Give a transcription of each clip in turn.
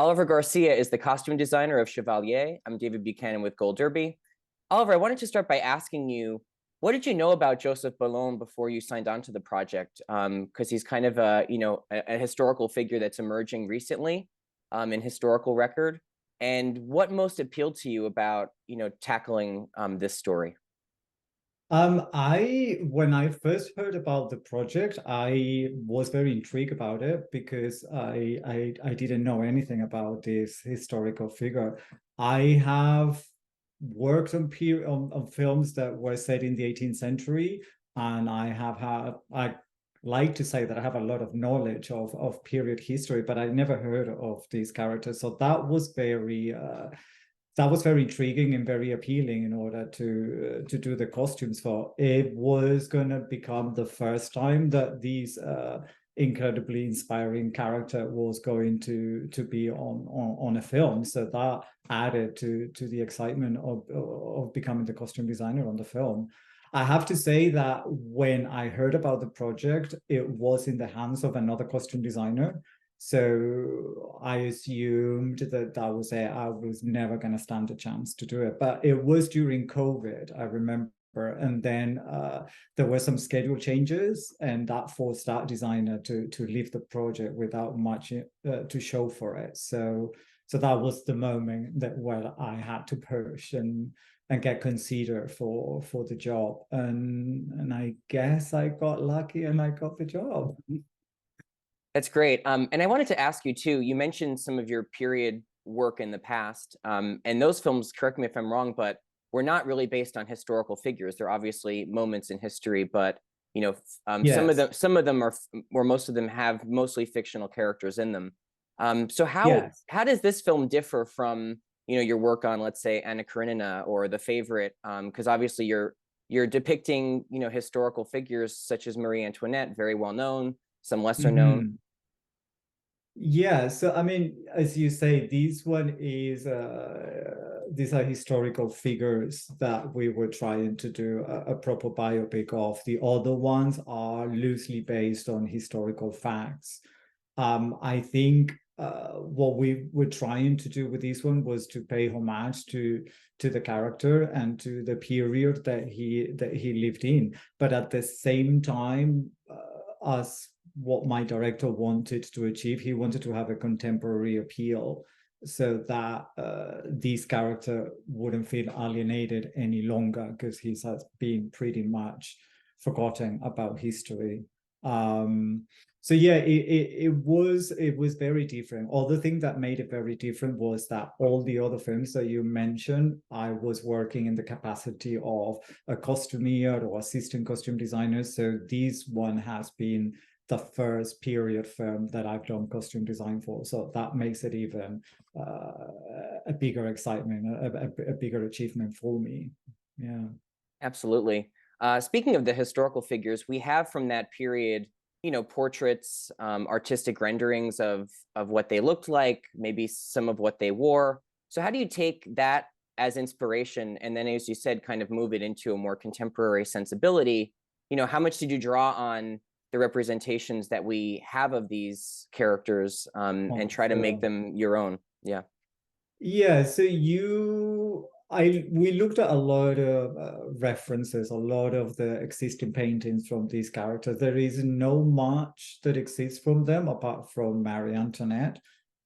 Oliver Garcia is the costume designer of Chevalier. I'm David Buchanan with Gold Derby. Oliver, I wanted to start by asking you, what did you know about Joseph Bologne before you signed on to the project? Because he's kind of a historical figure that's emerging recently in historical record. And what most appealed to you about, tackling this story? When I first heard about the project, I was very intrigued about it because I didn't know anything about this historical figure. I have worked on films that were set in the 18th century, and I like to say that I have a lot of knowledge of period history, but I never heard of these characters. So that was very intriguing and very appealing in order to do the costumes for. It was going to become the first time that these incredibly inspiring character was going to be on a film. So that added to the excitement of becoming the costume designer on the film. I have to say that when I heard about the project, it was in the hands of another costume designer. So I assumed that was it. I was never going to stand a chance to do it. But it was during COVID, I remember. And then there were some schedule changes, and that forced that designer to leave the project without much to show for it. So that was the moment that I had to push and get considered for the job. And I guess I got lucky and I got the job. That's great. And I wanted to ask you too, you mentioned some of your period work in the past, and those films, correct me if I'm wrong, but were not really based on historical figures. They're obviously moments in history, but Yes. some of them are, or most of them have mostly fictional characters in them. So Yes. how does this film differ from, your work on, let's say, Anna Karenina or The Favorite? Because obviously you're depicting, historical figures such as Marie Antoinette, very well known, some lesser known. Mm-hmm. Yeah, so I mean, as you say, these are historical figures that we were trying to do a proper biopic of. The other ones are loosely based on historical facts. I think what we were trying to do with this one was to pay homage to the character and to the period that he lived in, but at the same time, as what my director wanted to achieve, he wanted to have a contemporary appeal so that this character wouldn't feel alienated any longer, because he has been pretty much forgotten about history. So yeah, it was very different. Other thing that made it very different was that all the other films that you mentioned, I was working in the capacity of a costumier or assistant costume designer. So this one has been the first period film that I've done costume design for. So that makes it even a bigger excitement, a bigger achievement for me. Yeah. Absolutely. Speaking of the historical figures, we have from that period, portraits, artistic renderings of what they looked like, maybe some of what they wore. So how do you take that as inspiration and then, as you said, kind of move it into a more contemporary sensibility? How much did you draw on the representations that we have of these characters and try to make them your own? Yeah. Yeah, so we looked at a lot of references, a lot of the existing paintings from these characters. There is no much that exists from them apart from Marie Antoinette.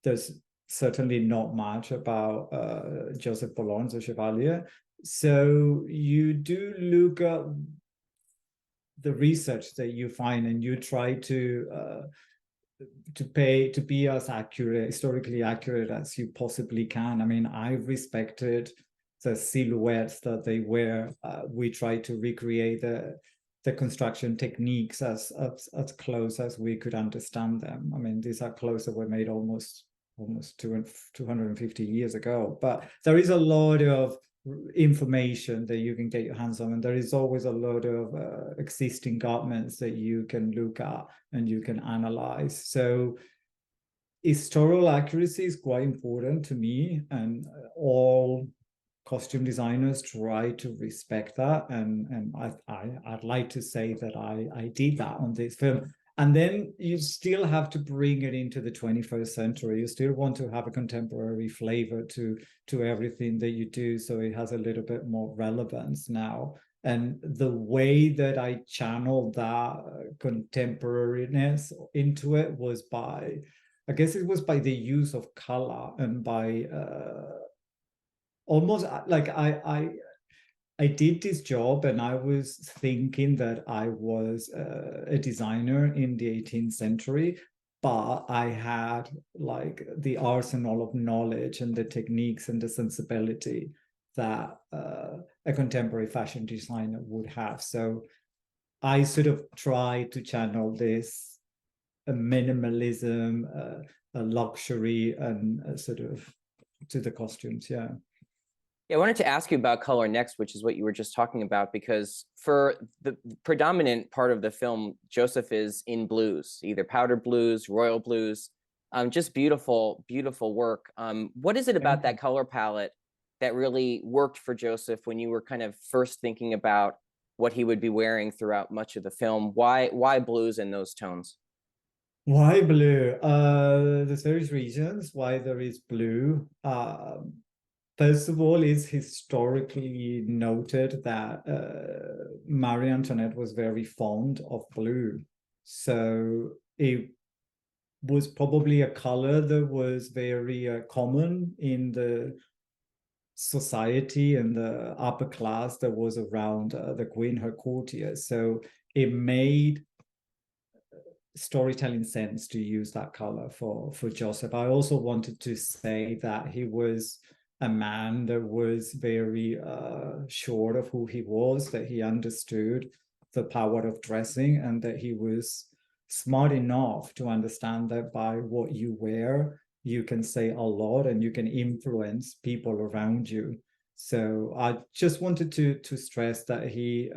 There's certainly not much about Joseph Bologne, the Chevalier. So you do look at the research that you find, and you try to be as accurate, historically accurate as you possibly can. I mean, I respected the silhouettes that they wear. We try to recreate the construction techniques as close as we could understand them. I mean, these are clothes that were made almost 250 years ago, but there is a lot of information that you can get your hands on, and there is always a lot of existing garments that you can look at and you can analyze. So historical accuracy is quite important to me, and all costume designers try to respect that, and I'd like to say that I did that on this film. And then you still have to bring it into the 21st century. You still want to have a contemporary flavor to everything that you do, so it has a little bit more relevance now. And the way that I channeled that contemporariness into it was by, I guess it was by the use of color and by almost like I did this job and I was thinking that I was a designer in the 18th century, but I had like the arsenal of knowledge and the techniques and the sensibility that a contemporary fashion designer would have. So I sort of tried to channel this minimalism, a luxury, and sort of to the costumes. Yeah. Yeah, I wanted to ask you about color next, which is what you were just talking about, because for the predominant part of the film, Joseph is in blues, either powder blues, royal blues, just beautiful, beautiful work. What is it about that color palette that really worked for Joseph when you were kind of first thinking about what he would be wearing throughout much of the film? Why blues in those tones? Why blue? There's various reasons why there is blue. First of all, it's historically noted that Marie Antoinette was very fond of blue. So it was probably a color that was very common in the society and the upper class that was around the queen, her courtiers. So it made storytelling sense to use that color for Joseph. I also wanted to say that he was a man that was very sure of who he was, that he understood the power of dressing, and that he was smart enough to understand that by what you wear, you can say a lot and you can influence people around you. So I just wanted to stress that he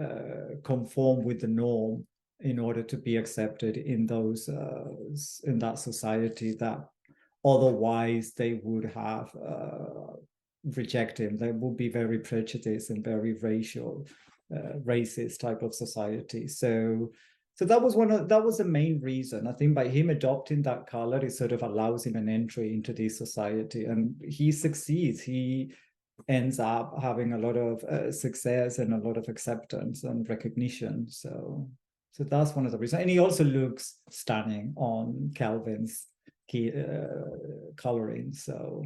conformed with the norm in order to be accepted in those in that society that otherwise they would have rejected him. They would be very prejudiced and very racial, racist type of society. So that was the main reason. I think by him adopting that color, it sort of allows him an entry into this society, and he succeeds. He ends up having a lot of success and a lot of acceptance and recognition. So that's one of the reasons. And he also looks stunning on Kelvin's key coloring. So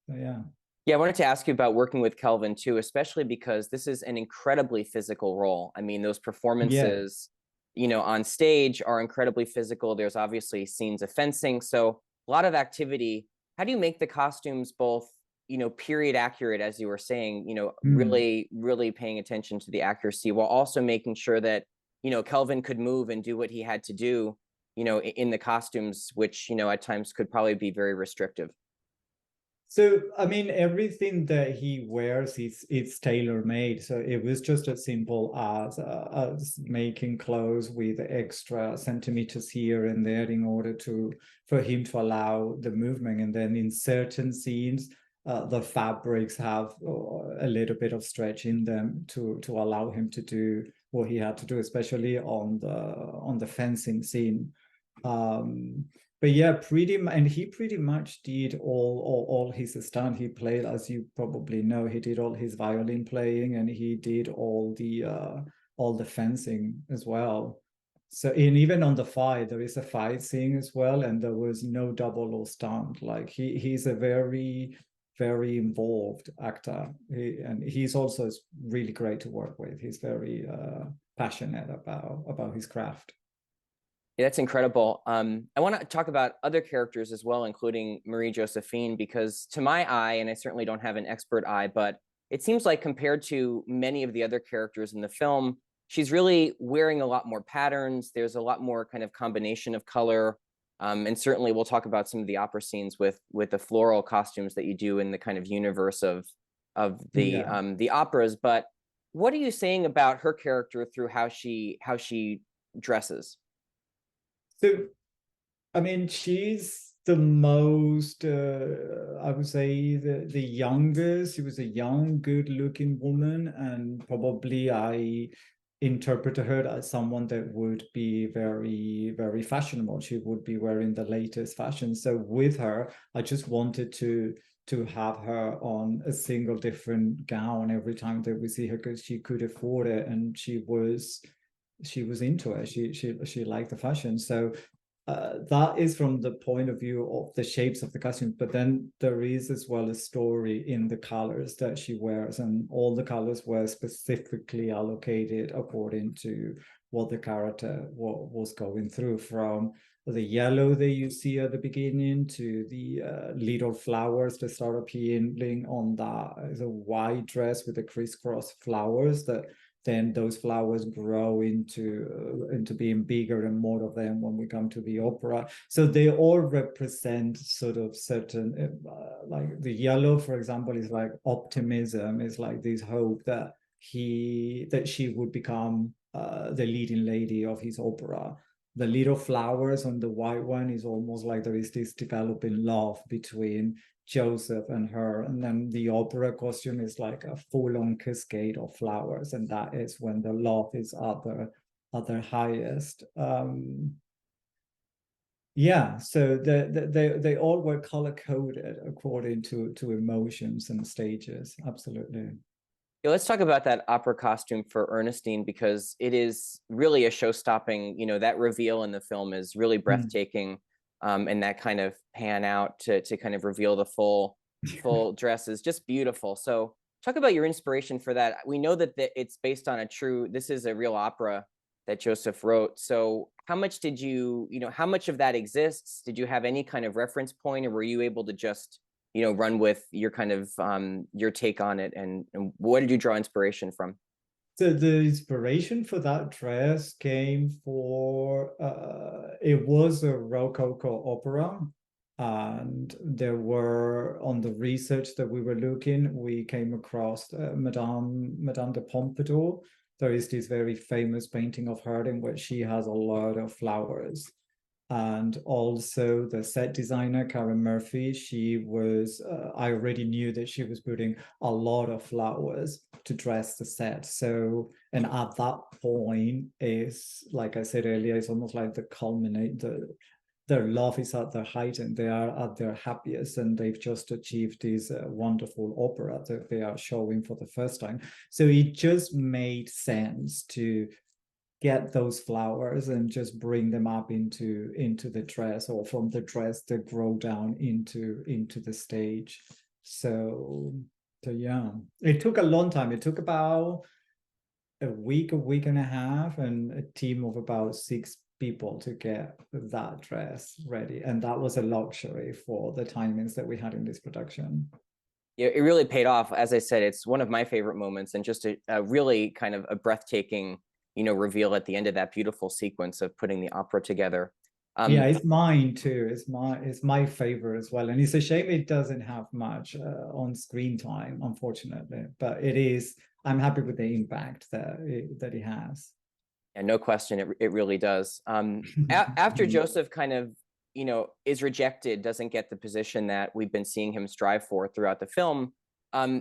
yeah. Yeah, I wanted to ask you about working with Kelvin too, especially because this is an incredibly physical role. I mean, those performances, on stage are incredibly physical. There's obviously scenes of fencing, so a lot of activity. How do you make the costumes both, period accurate, as you were saying, really, really paying attention to the accuracy while also making sure that, Kelvin could move and do what he had to do, in the costumes, which, at times could probably be very restrictive? So, I mean, everything that he wears it's tailor-made. So it was just as simple as making clothes with extra centimeters here and there in order for him to allow the movement. And then in certain scenes, the fabrics have a little bit of stretch in them to allow him to do what he had to do, especially on the fencing scene. But yeah, he pretty much did all his stunt. He played, as you probably know, he did all his violin playing, and he did all the fencing as well. So, and even on the fight, there is a fight scene as well, and there was no double or stunt. Like he's a very, very involved actor, and he's also really great to work with. He's very passionate about his craft. Yeah, that's incredible. I want to talk about other characters as well, including Marie Josephine, because to my eye, and I certainly don't have an expert eye, but it seems like compared to many of the other characters in the film, she's really wearing a lot more patterns. There's a lot more kind of combination of color. And certainly we'll talk about some of the opera scenes with the floral costumes that you do in the kind of universe of the operas. But what are you saying about her character through how she dresses? So, I mean, she's the most, I would say, the youngest. She was a young, good-looking woman, and probably interpreted her as someone that would be very, very fashionable. She would be wearing the latest fashion. So with her, I just wanted to have her on a single different gown every time that we see her, because she could afford it and she was into it. She liked the fashion. So that is from the point of view of the shapes of the costume, but then there is as well a story in the colors that she wears, and all the colors were specifically allocated according to what the character was going through, from the yellow that you see at the beginning to the little flowers that start appearing on the white dress with the crisscross flowers, that then those flowers grow into being bigger and more of them when we come to the opera. So they all represent sort of certain, like the yellow, for example, is like optimism, is like this hope that she would become the leading lady of his opera. The little flowers on the white one is almost like there is this developing love between Joseph and her, and then the opera costume is like a full-on cascade of flowers, and that is when the love is at their highest. Yeah, so they all were color coded according to emotions and stages. Absolutely. Yeah, let's talk about that opera costume for Ernestine, because it is really a show-stopping, that reveal in the film is really breathtaking. And that kind of pan out to kind of reveal the full dress is just beautiful. So talk about your inspiration for that. We know that it's based on this is a real opera that Joseph wrote. So how much did how much of that exists? Did you have any kind of reference point, or were you able to just run with your kind of your take on it, and what did you draw inspiration from? So the inspiration for that dress came it was a Rococo opera, and there were, on the research that we were looking, we came across Madame de Pompadour. There is this very famous painting of her in which she has a lot of flowers. And also the set designer, Karen Murphy, I already knew that she was putting a lot of flowers to dress the set. So, and at that point is, like I said earlier, it's almost like their love is at their height and they are at their happiest, and they've just achieved this wonderful opera that they are showing for the first time. So it just made sense to get those flowers and just bring them up into the dress, or from the dress to grow down into the stage. So yeah, it took a long time. It took about a week and a half, and a team of about 6 people to get that dress ready, and that was a luxury for the timings that we had in this production. Yeah, it really paid off. As I said, it's one of my favorite moments, and just a really kind of a breathtaking reveal at the end of that beautiful sequence of putting the opera together. Yeah, it's mine too. It's my favorite as well, and it's a shame it doesn't have much on screen time, unfortunately. But it is. I'm happy with the impact that it has. And no question, it really does. After Joseph kind of is rejected, doesn't get the position that we've been seeing him strive for throughout the film,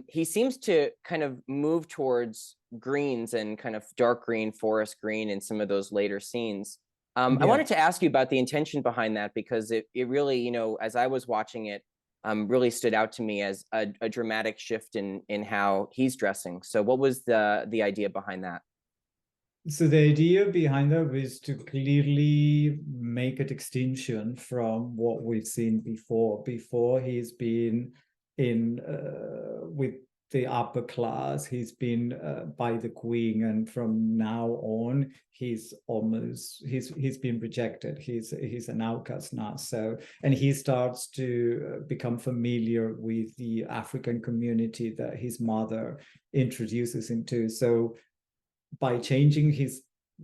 he seems to kind of move towards greens and kind of dark green, forest green in some of those later scenes. I wanted to ask you about the intention behind that, because it really, as I was watching it, really stood out to me as a dramatic shift in how he's dressing. So what was the idea behind that? So the idea behind that was to clearly make a distinction from what we've seen before. Before, he's been in with the upper class, he's been by the queen, and from now on he's been rejected. He's an outcast now. So, and he starts to become familiar with the African community that his mother introduces him to. So by changing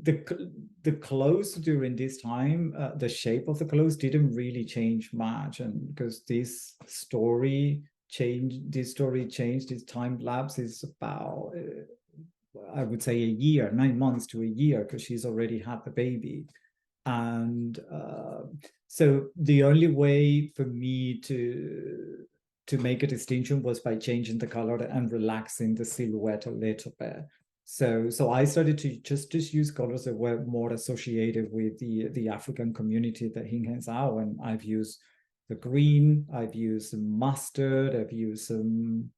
the clothes during this time, the shape of the clothes didn't really change much, and because this story changed, this time lapse is about I would say a year, 9 months to a year, because she's already had the baby. And so the only way for me to make a distinction was by changing the color and relaxing the silhouette a little bit. So I started to just use colors that were more associated with the African community that he hangs out. And I've used the green, I've used some mustard, I've used some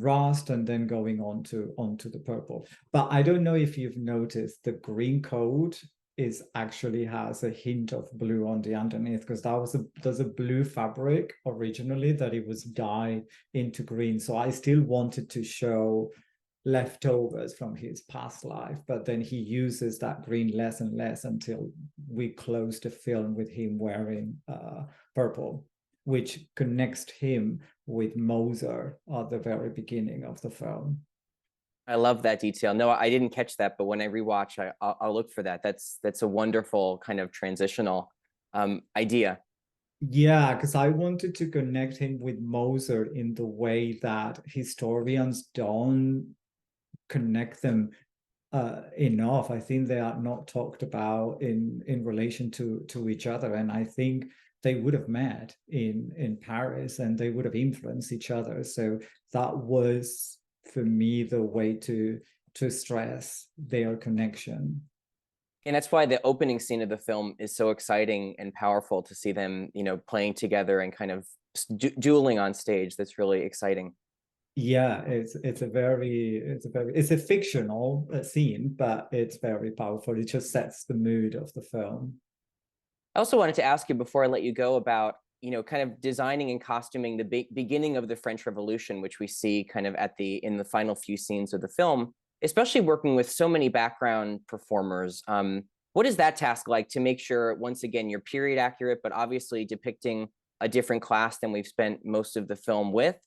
rust, and then going on to onto the purple. But I don't know if you've noticed the green coat is actually has a hint of blue on the underneath, because there's a blue fabric originally that it was dyed into green. So I still wanted to show leftovers from his past life, but then he uses that green less and less until we close the film with him wearing purple, which connects him with Moser at the very beginning of the film. I love that detail. No, I didn't catch that, but when I rewatch, I'll look for that. That's a wonderful kind of transitional idea. Yeah, because I wanted to connect him with Moser in the way that historians don't connect them enough. I think they are not talked about in relation to each other, and I think they would have met in Paris and they would have influenced each other. So that was for me the way to stress their connection. And that's why the opening scene of the film is so exciting and powerful, to see them, playing together and kind of dueling on stage. That's really exciting. Yeah, it's a fictional scene, but it's very powerful. It just sets the mood of the film. I also wanted to ask you before I let you go about, kind of designing and costuming the beginning of the French Revolution, which we see kind of in the final few scenes of the film, especially working with so many background performers. What is that task like, to make sure, once again, you're period accurate, but obviously depicting a different class than we've spent most of the film with,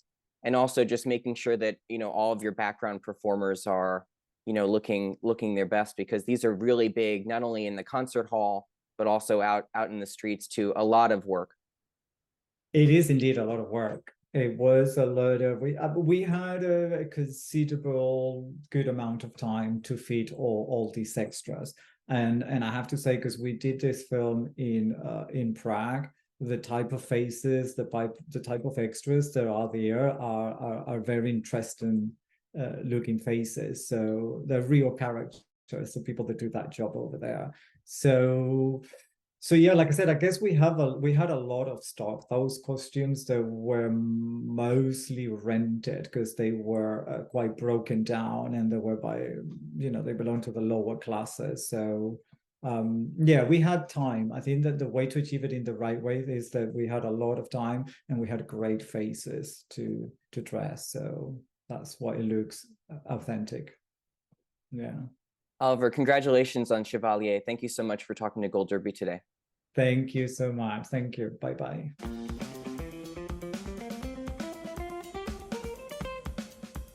and also just making sure that, all of your background performers are, looking their best, because these are really big, not only in the concert hall, but also out in the streets too. A lot of work. It is indeed a lot of work. It was a lot of we had a considerable good amount of time to fit all these extras, and I have to say, because we did this film in Prague, the type of faces, the type of extras that are there are very interesting looking faces. So they're real characters, the people that do that job over there. So yeah, like I said, I guess we had a lot of stock. Those costumes that were mostly rented because they were quite broken down, and they were they belong to the lower classes. So yeah, we had time. I think that the way to achieve it in the right way is that we had a lot of time and we had great faces to dress. So that's why it looks authentic. Yeah. Oliver, congratulations on Chevalier. Thank you so much for talking to Gold Derby today. Thank you so much. Thank you. Bye-bye.